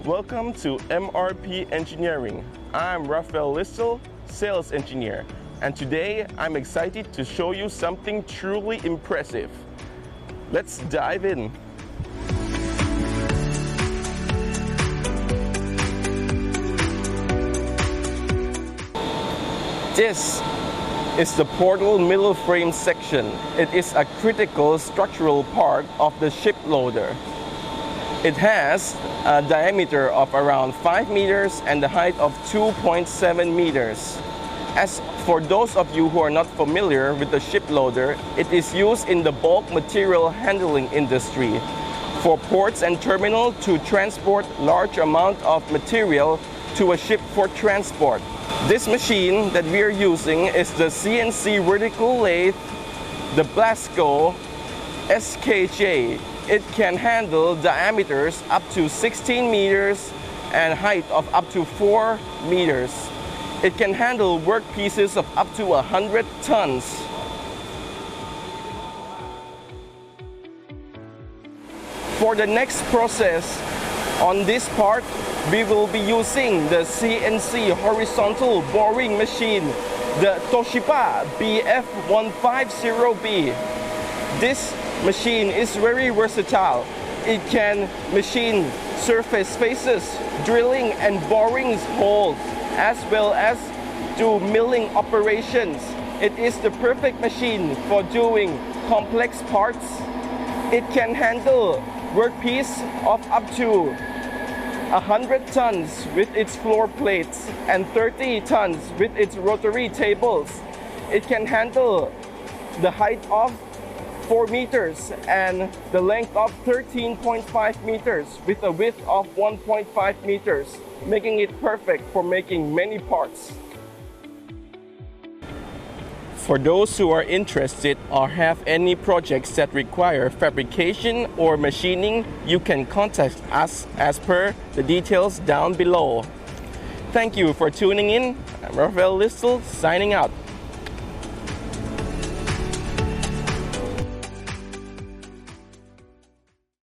Welcome to MRP Engineering. I'm Rafael Listel, Sales Engineer, and today I'm excited to show you something truly impressive. Let's dive in. This is the portal middle frame section. It is a critical structural part of the ship loader. It has a diameter of around 5 meters and a height of 2.7 meters. As for those of you who are not familiar with the ship loader, it is used in the bulk material handling industry for ports and terminals to transport large amount of material to a ship for transport. This machine that we are using is the CNC Verticle Lathe, the Blasco SKJ. It can handle diameters up to 16 meters and height of up to 4 meters. It can handle workpieces of up to 100 tons. For the next process, on this part, we will be using the CNC horizontal boring machine, the Toshiba BF150B. This machine is very versatile. It can machine surface faces, drilling and boring holes, as well as do milling operations. It is the perfect machine for doing complex parts. It can handle workpiece of up to 100 tons with its floor plates and 30 tons with its rotary tables. It can handle the height of 4 meters and the length of 13.5 meters with a width of 1.5 meters, making it perfect for making many parts. For those who are interested or have any projects that require fabrication or machining, you can contact us as per the details down below. Thank you for tuning in. I'm Rafael Listel, signing out.